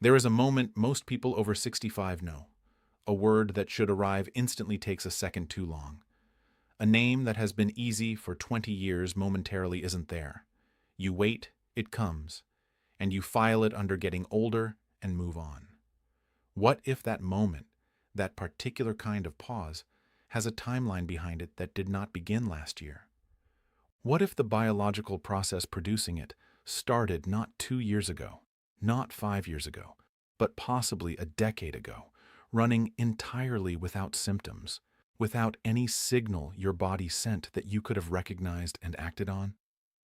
There is a moment most people over 65 know. A word that should arrive instantly takes a second too long. A name that has been easy for 20 years momentarily isn't there. You wait, it comes, and you file it under getting older and move on. What if that moment, that particular kind of pause, has a timeline behind it that did not begin last year? What if the biological process producing it started not 2 years ago, not 5 years ago, but possibly a decade ago, running entirely without symptoms, without any signal your body sent that you could have recognized and acted on?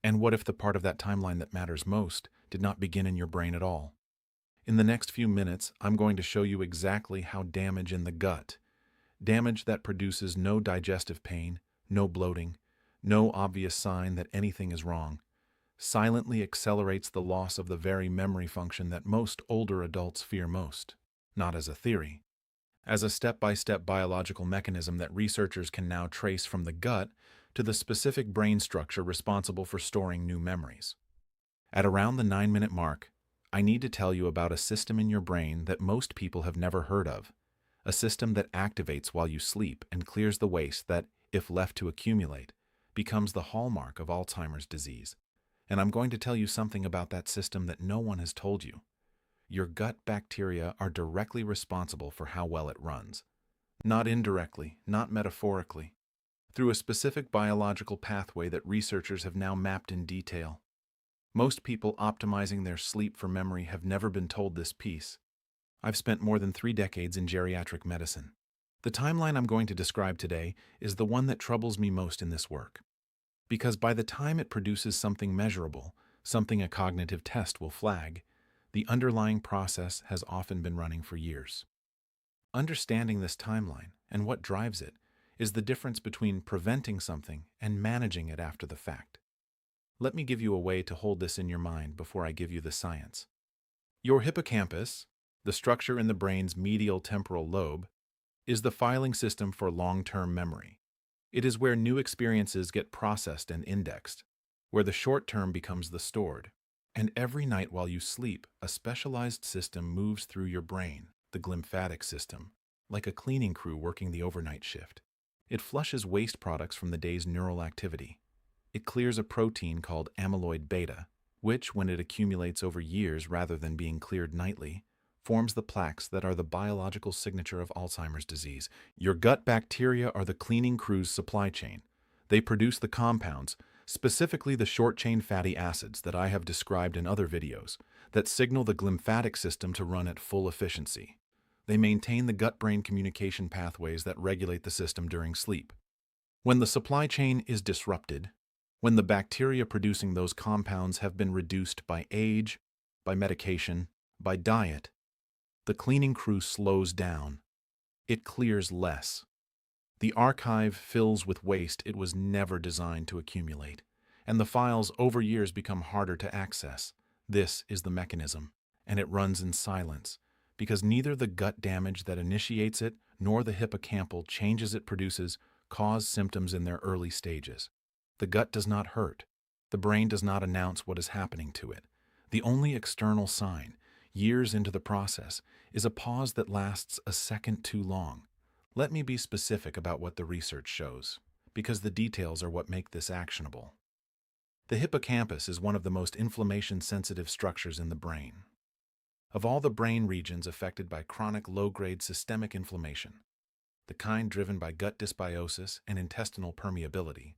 And what if the part of that timeline that matters most did not begin in your brain at all? In the next few minutes, I'm going to show you exactly how damage in the gut, damage that produces no digestive pain, no bloating, no obvious sign that anything is wrong, silently accelerates the loss of the very memory function that most older adults fear most, not as a theory, as a step-by-step biological mechanism that researchers can now trace from the gut to the specific brain structure responsible for storing new memories. At around the 9-minute mark, I need to tell you about a system in your brain that most people have never heard of, a system that activates while you sleep and clears the waste that, if left to accumulate, becomes the hallmark of Alzheimer's disease. And I'm going to tell you something about that system that no one has told you. Your gut bacteria are directly responsible for how well it runs. Not indirectly, not metaphorically, through a specific biological pathway that researchers have now mapped in detail. Most people optimizing their sleep for memory have never been told this piece. I've spent more than 3 decades in geriatric medicine. The timeline I'm going to describe today is the one that troubles me most in this work. Because by the time it produces something measurable, something a cognitive test will flag, the underlying process has often been running for years. Understanding this timeline and what drives it is the difference between preventing something and managing it after the fact. Let me give you a way to hold this in your mind before I give you the science. Your hippocampus, the structure in the brain's medial temporal lobe, is the filing system for long-term memory. It is where new experiences get processed and indexed, where the short-term becomes the stored. And every night while you sleep, a specialized system moves through your brain, the glymphatic system, like a cleaning crew working the overnight shift. It flushes waste products from the day's neural activity. It clears a protein called amyloid beta, which, when it accumulates over years rather than being cleared nightly, forms the plaques that are the biological signature of Alzheimer's disease. Your gut bacteria are the cleaning crew's supply chain. They produce the compounds, specifically the short-chain fatty acids that I have described in other videos, that signal the glymphatic system to run at full efficiency. They maintain the gut-brain communication pathways that regulate the system during sleep. When the supply chain is disrupted, when the bacteria producing those compounds have been reduced by age, by medication, by diet, the cleaning crew slows down. It clears less. The archive fills with waste it was never designed to accumulate, and the files over years become harder to access. This is the mechanism, and it runs in silence, because neither the gut damage that initiates it nor the hippocampal changes it produces cause symptoms in their early stages. The gut does not hurt. The brain does not announce what is happening to it. The only external sign, years into the process, is a pause that lasts a second too long. Let me be specific about what the research shows, because the details are what make this actionable. The hippocampus is one of the most inflammation-sensitive structures in the brain. Of all the brain regions affected by chronic low-grade systemic inflammation, the kind driven by gut dysbiosis and intestinal permeability,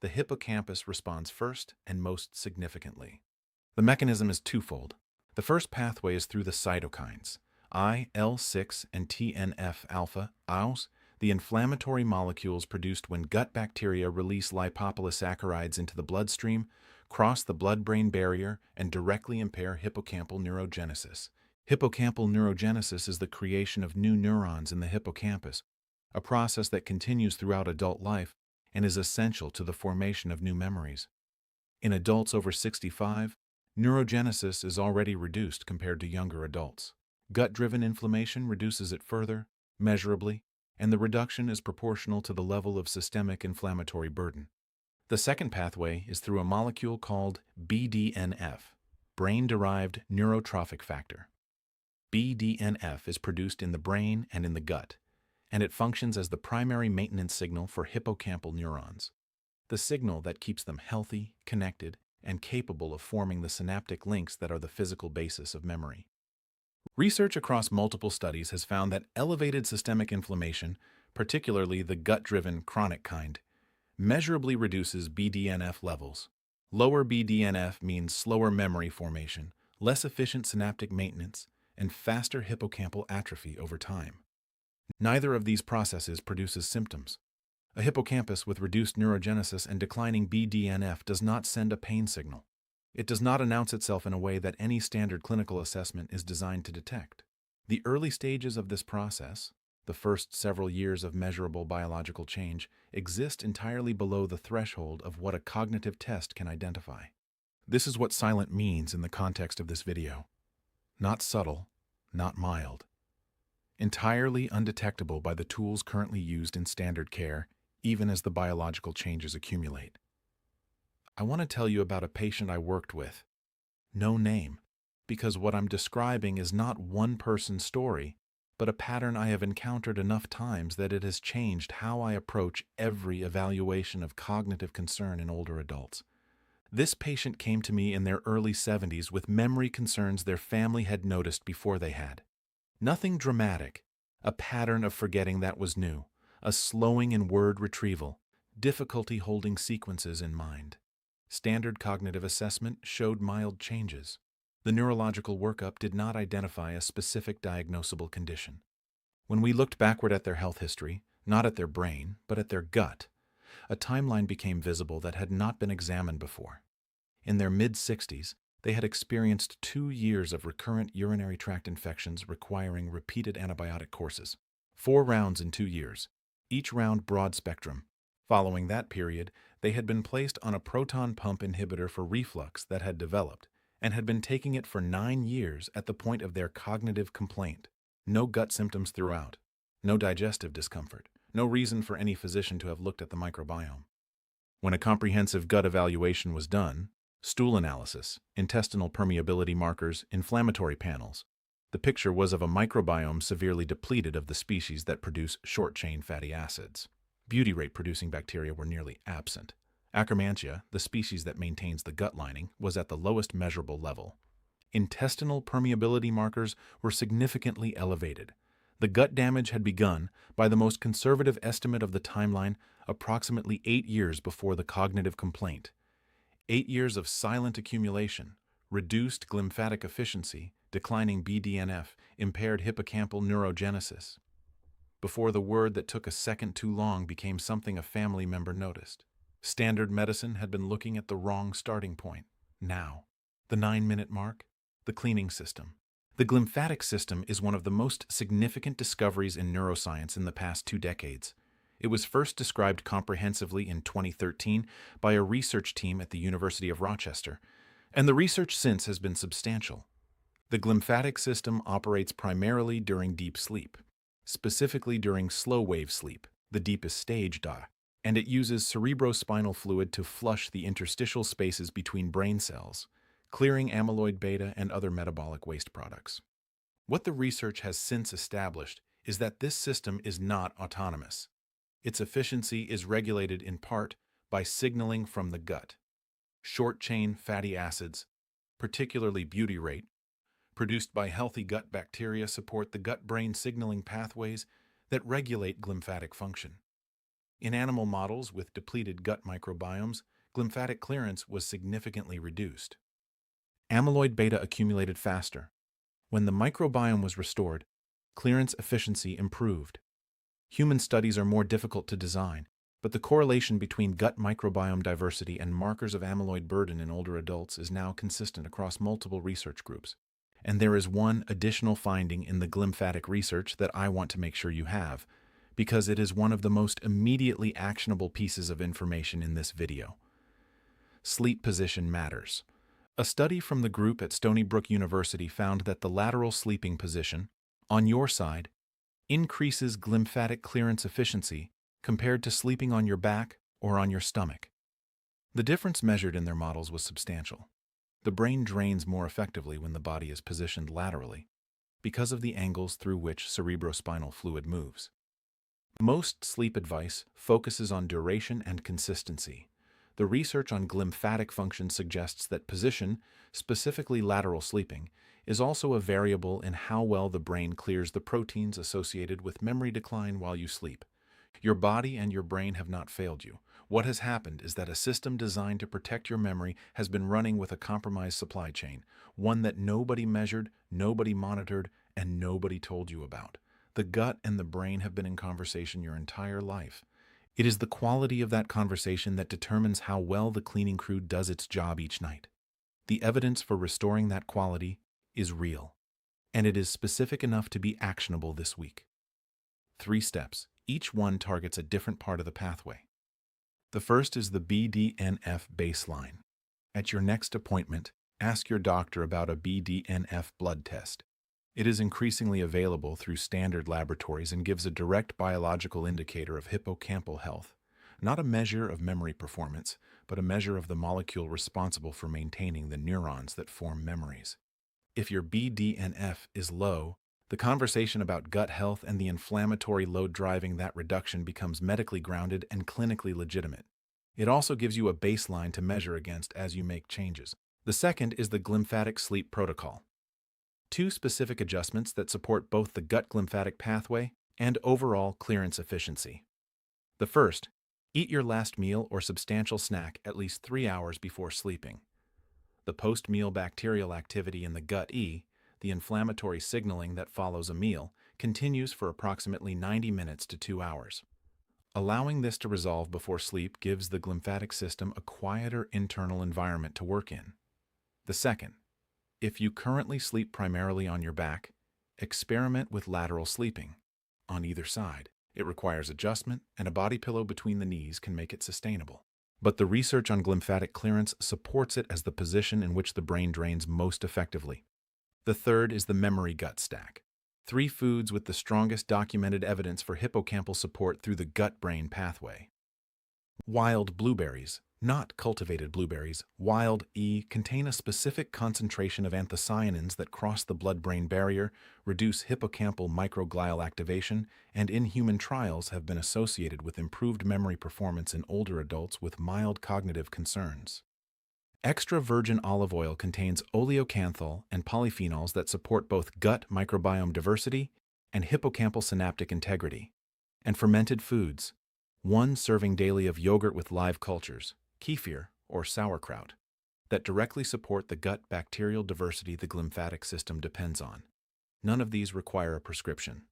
the hippocampus responds first and most significantly. The mechanism is twofold. The first pathway is through the cytokines, IL-6 and TNF-alpha, ILs, the inflammatory molecules produced when gut bacteria release lipopolysaccharides into the bloodstream, cross the blood-brain barrier, and directly impair hippocampal neurogenesis. Hippocampal neurogenesis is the creation of new neurons in the hippocampus, a process that continues throughout adult life and is essential to the formation of new memories. In adults over 65, neurogenesis is already reduced compared to younger adults. Gut-driven inflammation reduces it further, measurably, and the reduction is proportional to the level of systemic inflammatory burden. The second pathway is through a molecule called BDNF, brain-derived neurotrophic factor. BDNF is produced in the brain and in the gut, and it functions as the primary maintenance signal for hippocampal neurons, the signal that keeps them healthy, connected, and capable of forming the synaptic links that are the physical basis of memory. Research across multiple studies has found that elevated systemic inflammation, particularly the gut-driven chronic kind, measurably reduces BDNF levels. Lower BDNF means slower memory formation, less efficient synaptic maintenance, and faster hippocampal atrophy over time. Neither of these processes produces symptoms. A hippocampus with reduced neurogenesis and declining BDNF does not send a pain signal. It does not announce itself in a way that any standard clinical assessment is designed to detect. The early stages of this process, the first several years of measurable biological change, exist entirely below the threshold of what a cognitive test can identify. This is what silent means in the context of this video. Not subtle, not mild. Entirely undetectable by the tools currently used in standard care, even as the biological changes accumulate. I want to tell you about a patient I worked with. No name, because what I'm describing is not one person's story, but a pattern I have encountered enough times that it has changed how I approach every evaluation of cognitive concern in older adults. This patient came to me in their early 70s with memory concerns their family had noticed before they had. Nothing dramatic, a pattern of forgetting that was new, a slowing in word retrieval, difficulty holding sequences in mind. Standard cognitive assessment showed mild changes. The neurological workup did not identify a specific diagnosable condition. When we looked backward at their health history, not at their brain, but at their gut, a timeline became visible that had not been examined before. In their mid-60s, they had experienced 2 years of recurrent urinary tract infections requiring repeated antibiotic courses. 4 rounds in 2 years, each round broad spectrum. Following that period, they had been placed on a proton pump inhibitor for reflux that had developed, and had been taking it for 9 years at the point of their cognitive complaint. No gut symptoms throughout, no digestive discomfort, no reason for any physician to have looked at the microbiome. When a comprehensive gut evaluation was done, stool analysis, intestinal permeability markers, inflammatory panels, the picture was of a microbiome severely depleted of the species that produce short-chain fatty acids. Butyrate-producing bacteria were nearly absent. Akkermansia, the species that maintains the gut lining, was at the lowest measurable level. Intestinal permeability markers were significantly elevated. The gut damage had begun, by the most conservative estimate of the timeline, approximately 8 years before the cognitive complaint. 8 years of silent accumulation, reduced glymphatic efficiency, declining BDNF, impaired hippocampal neurogenesis, before the word that took a second too long became something a family member noticed. Standard medicine had been looking at the wrong starting point. Now, the 9-minute mark, the cleaning system. The glymphatic system is one of the most significant discoveries in neuroscience in the past 2 decades. It was first described comprehensively in 2013 by a research team at the University of Rochester, and the research since has been substantial. The glymphatic system operates primarily during deep sleep, specifically during slow-wave sleep, the deepest stage, and it uses cerebrospinal fluid to flush the interstitial spaces between brain cells, clearing amyloid beta and other metabolic waste products. What the research has since established is that this system is not autonomous. Its efficiency is regulated in part by signaling from the gut. Short-chain fatty acids, particularly butyrate, produced by healthy gut bacteria support the gut-brain signaling pathways that regulate glymphatic function. In animal models with depleted gut microbiomes, glymphatic clearance was significantly reduced. Amyloid beta accumulated faster. When the microbiome was restored, clearance efficiency improved. Human studies are more difficult to design, but the correlation between gut microbiome diversity and markers of amyloid burden in older adults is now consistent across multiple research groups. And there is one additional finding in the glymphatic research that I want to make sure you have, because it is one of the most immediately actionable pieces of information in this video. Sleep position matters. A study from the group at Stony Brook University found that the lateral sleeping position, on your side, increases glymphatic clearance efficiency compared to sleeping on your back or on your stomach. The difference measured in their models was substantial. The brain drains more effectively when the body is positioned laterally. because of the angles through which cerebrospinal fluid moves. Most sleep advice focuses on duration and consistency. The research on glymphatic function suggests that position, specifically lateral sleeping, is also a variable in how well the brain clears the proteins associated with memory decline while you sleep. Your body and your brain have not failed you. What has happened is that a system designed to protect your memory has been running with a compromised supply chain, one that nobody measured, nobody monitored, and nobody told you about. The gut and the brain have been in conversation your entire life. It is the quality of that conversation that determines how well the cleaning crew does its job each night. The evidence for restoring that quality is real, and it is specific enough to be actionable this week. 3 steps. Each one targets a different part of the pathway. The first is the BDNF baseline. At your next appointment, ask your doctor about a BDNF blood test. It is increasingly available through standard laboratories and gives a direct biological indicator of hippocampal health, not a measure of memory performance, but a measure of the molecule responsible for maintaining the neurons that form memories. If your BDNF is low, the conversation about gut health and the inflammatory load driving that reduction becomes medically grounded and clinically legitimate. It also gives you a baseline to measure against as you make changes. The second is the glymphatic sleep protocol. 2 specific adjustments that support both the gut glymphatic pathway and overall clearance efficiency. The first, eat your last meal or substantial snack at least 3 hours before sleeping. The post-meal bacterial activity in the gut the inflammatory signaling that follows a meal, continues for approximately 90 minutes to 2 hours. Allowing this to resolve before sleep gives the glymphatic system a quieter internal environment to work in. The second, if you currently sleep primarily on your back, experiment with lateral sleeping on either side. It requires adjustment, and a body pillow between the knees can make it sustainable. But the research on glymphatic clearance supports it as the position in which the brain drains most effectively. The third is the memory gut stack. 3 foods with the strongest documented evidence for hippocampal support through the gut-brain pathway. Wild blueberries, not cultivated blueberries, wild contain a specific concentration of anthocyanins that cross the blood-brain barrier, reduce hippocampal microglial activation, and in human trials have been associated with improved memory performance in older adults with mild cognitive concerns. Extra virgin olive oil contains oleocanthal and polyphenols that support both gut microbiome diversity and hippocampal synaptic integrity. And fermented foods, 1 serving daily of yogurt with live cultures, kefir, or sauerkraut, that directly support the gut bacterial diversity the glymphatic system depends on. None of these require a prescription.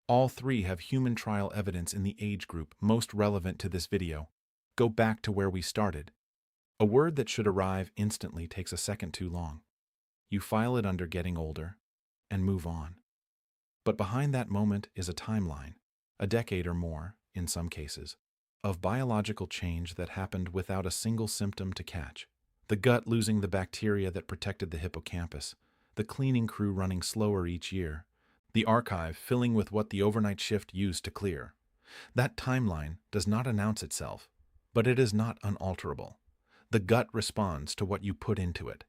All 3 have human trial evidence in the age group most relevant to this video. Go back to where we started. A word that should arrive instantly takes a second too long. You file it under getting older and move on. But behind that moment is a timeline, a decade or more, in some cases, of biological change that happened without a single symptom to catch. The gut losing the bacteria that protected the hippocampus, the cleaning crew running slower each year, the archive filling with what the overnight shift used to clear. That timeline does not announce itself, but it is not unalterable. The gut responds to what you put into it.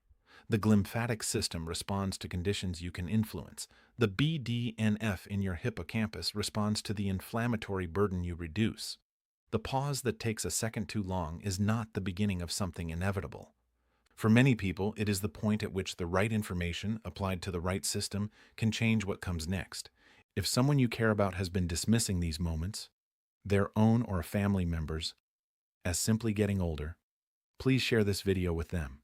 The glymphatic system responds to conditions you can influence. The BDNF in your hippocampus responds to the inflammatory burden you reduce. The pause that takes a second too long is not the beginning of something inevitable. For many people, it is the point at which the right information, applied to the right system, can change what comes next. If someone you care about has been dismissing these moments, their own or a family member's, as simply getting older, please share this video with them.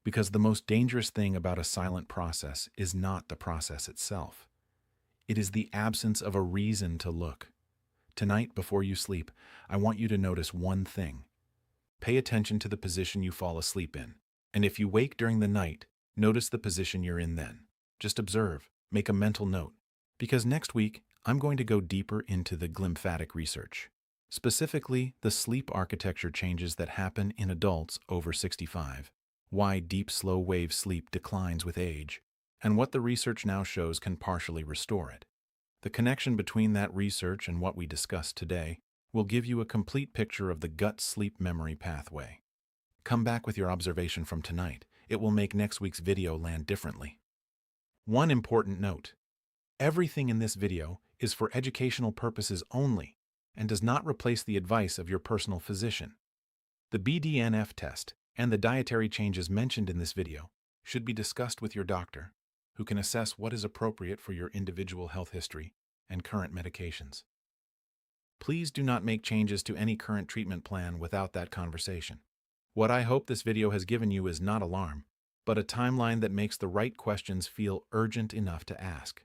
Because the most dangerous thing about a silent process is not the process itself. It is the absence of a reason to look. Tonight, before you sleep, I want you to notice one thing. Pay attention to the position you fall asleep in. And if you wake during the night, notice the position you're in then. Just observe, make a mental note. Because next week, I'm going to go deeper into the glymphatic research. Specifically, the sleep architecture changes that happen in adults over 65, why deep slow-wave sleep declines with age, and what the research now shows can partially restore it. The connection between that research and what we discussed today will give you a complete picture of the gut sleep memory pathway. Come back with your observation from tonight. It will make next week's video land differently. One important note: everything in this video is for educational purposes only and does not replace the advice of your personal physician. The BDNF test and the dietary changes mentioned in this video should be discussed with your doctor, who can assess what is appropriate for your individual health history and current medications. Please do not make changes to any current treatment plan without that conversation. What I hope this video has given you is not alarm, but a timeline that makes the right questions feel urgent enough to ask.